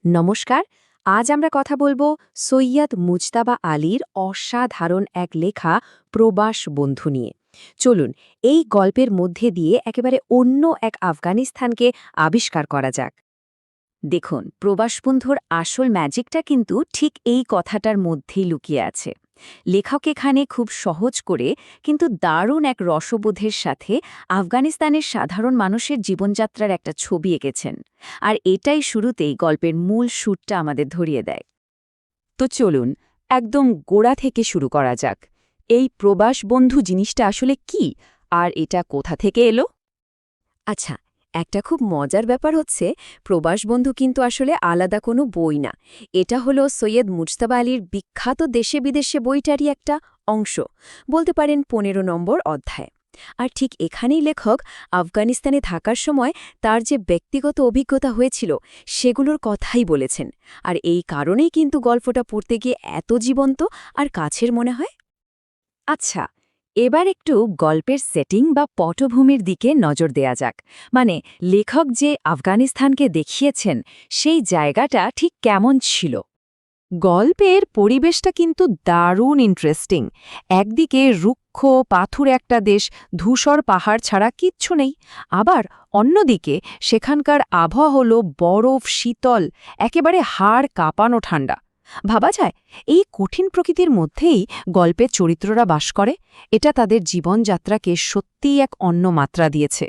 নমস্কার। আজ আমরা কথা বলবো সৈয়দ মুজতাবা আলীর অসাধারণ এক লেখা প্রবাস বন্ধু নিয়ে। চলুন এই গল্পের মধ্যে দিয়ে একেবারে অন্য এক আফগানিস্তানকে আবিষ্কার করা যাক। দেখুন, প্রবাসবন্ধুর আসল ম্যাজিকটা কিন্তু ঠিক এই কথাটার মধ্যেই লুকিয়ে আছে। লেখক এখানে খুব সহজ করে কিন্তু দারুণ এক রসবোধের সাথে আফগানিস্তানের সাধারণ মানুষের জীবনযাত্রার একটা ছবি এঁকেছেন। আর এটাই শুরুতেই গল্পের মূল সুরটা আমাদের ধরিয়ে দেয়। তো চলুন একদম গোড়া থেকে শুরু করা যাক। এই প্রবাস বন্ধু জিনিসটা আসলে কি, আর এটা কোথা থেকে এলো? আচ্ছা, একটা খুব মজার ব্যাপার হচ্ছে, প্রবাসবন্ধু কিন্তু আসলে আলাদা কোনো বই না। এটা হলো সৈয়দ মুজতাবা আলীর বিখ্যাত দেশে বিদেশে বইটারই একটা অংশ, বলতে পারেন ১৫ নম্বর অধ্যায়। আর ঠিক এখানেই লেখক আফগানিস্তানে থাকার সময় তার যে ব্যক্তিগত অভিজ্ঞতা হয়েছিল সেগুলোর কথাই বলেছেন। আর এই কারণেই কিন্তু গল্পটা পড়তে গিয়ে এত জীবন্ত আর কাছের মনে হয়। আচ্ছা, এবার একটু গল্পের সেটিং বা পটভূমির দিকে নজর দেয়া যাক। মানে, লেখক যে আফগানিস্তানকে দেখিয়েছেন সেই জায়গাটা ঠিক কেমন ছিল। গল্পের পরিবেশটা কিন্তু দারুণ ইন্টারেস্টিং। একদিকে রুক্ষ পাথুর একটা দেশ, ধূসর পাহাড় ছাড়া কিচ্ছু নেই। আবার অন্যদিকে সেখানকার আবহাওয়া হলো বরফ, শীতল, একেবারে হাড় কাঁপানো ঠান্ডা। ভাবা যায় এই কঠিন প্রকৃতির মধ্যেই গল্পের চরিত্ররা বাস করে। এটা তাদের জীবনযাত্রাকে সত্যিই এক অন্য মাত্রা দিয়েছে।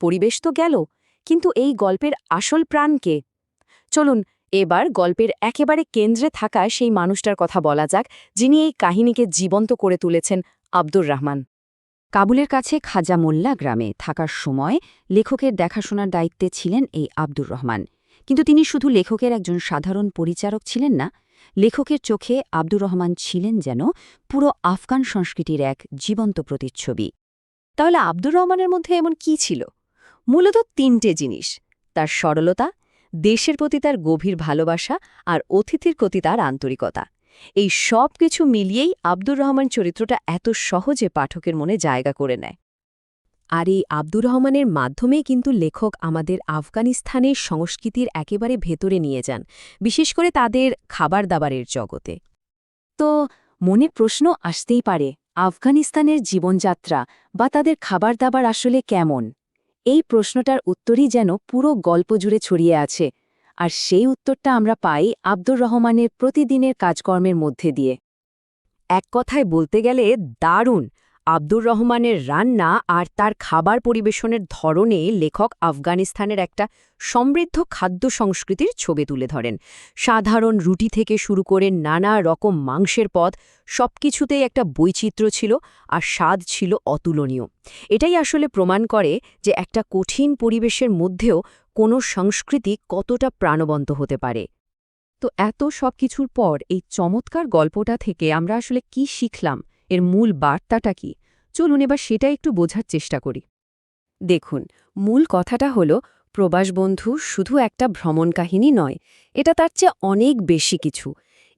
পরিবেশ তো গেল, কিন্তু এই গল্পের আসল প্রাণকে চলুন এবার গল্পের একেবারে কেন্দ্রে থাকা সেই মানুষটার কথা বলা যাক, যিনি এই কাহিনীকে জীবন্ত করে তুলেছেন, আব্দুর রহমান। কাবুলের কাছে খাজা মোল্লা গ্রামে থাকার সময় লেখকের দেখাশোনার দায়িত্বে ছিলেন এই আব্দুর রহমান। কিন্তু তিনি শুধু লেখকের একজন সাধারণ পরিচারক ছিলেন না। লেখকের চোখে আব্দুর রহমান ছিলেন যেন পুরো আফগান সংস্কৃতির এক জীবন্ত প্রতিচ্ছবি। তাহলে আব্দুর রহমানের মধ্যে এমন কি ছিল? মূলত ৩টে জিনিস: তার সরলতা, দেশের প্রতি তার গভীর ভালোবাসা আর অতিথির প্রতি তার আন্তরিকতা। এই সব কিছু মিলিয়েই আব্দুর রহমান চরিত্রটা এত সহজে পাঠকের মনে জায়গা করে নেয়। আর এই আব্দুর রহমানের মাধ্যমেই কিন্তু লেখক আমাদের আফগানিস্তানের সংস্কৃতির একেবারে ভেতরে নিয়ে যান, বিশেষ করে তাদের খাবার দাবারের জগতে। তো মনে প্রশ্ন আসতেই পারে, আফগানিস্তানের জীবনযাত্রা বা তাদের খাবার দাবার আসলে কেমন? এই প্রশ্নটার উত্তরই যেন পুরো গল্প জুড়ে ছড়িয়ে আছে। আর সেই উত্তরটা আমরা পাই আব্দুর রহমানের প্রতিদিনের কাজকর্মের মধ্যে দিয়ে। এক কথায় বলতে গেলে দারুণ। আব্দুর রহমানের রান্না আর তার খাবার পরিবেশনের ধরনে লেখক আফগানিস্তানের একটা সমৃদ্ধ খাদ্য সংস্কৃতির ছবি তুলে ধরেন। সাধারণ রুটি থেকে শুরু করে নানা রকম মাংসের পদ, সবকিছুতেই একটা বৈচিত্র্য ছিল আর স্বাদ ছিল অতুলনীয়। এটাই আসলে প্রমাণ করে যে একটা কঠিন পরিবেশের মধ্যেও কোনো সংস্কৃতি কতটা প্রাণবন্ত হতে পারে। তো এত সব কিছুর পর এই চমৎকার গল্পটা থেকে আমরা আসলে কি শিখলাম, এর মূল বার্তাটা কি? চলুন এবার সেটা একটু বোঝার চেষ্টা করি। দেখুন, মূল কথাটা হলো, প্রবাসবন্ধু শুধু একটা ভ্রমণ কাহিনী নয়, এটা তার চেয়ে অনেক বেশি কিছু।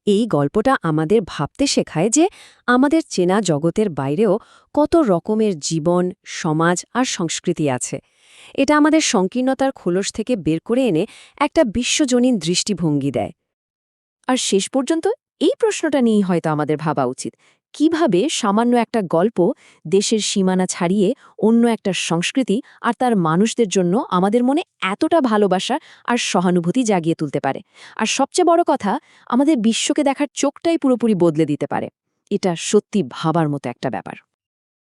এই গল্পটা আমাদের ভাবতে শেখায় যে আমাদের চেনা জগতের বাইরেও কত রকমের জীবন, সমাজ আর সংস্কৃতি আছে। এটা আমাদের সংকীর্ণতার খোলস থেকে বের করে এনে একটা বিশ্বজনীন দৃষ্টিভঙ্গি দেয়। আর শেষ পর্যন্ত এই প্রশ্নটা নিয়েই হয়তো আমাদের ভাবা উচিত, কিভাবে সামান্য একটা গল্প দেশের সীমানা ছাড়িয়ে অন্য একটা সংস্কৃতি আর তার মানুষদের জন্য আমাদের মনে এতটা ভালোবাসা আর সহানুভূতি জাগিয়ে তুলতে পারে। আর সবচেয়ে বড় কথা, আমাদের বিশ্বকে দেখার চোখটাই পুরোপুরি বদলে দিতে পারে। এটা সত্যি ভাবার মতো একটা ব্যাপার।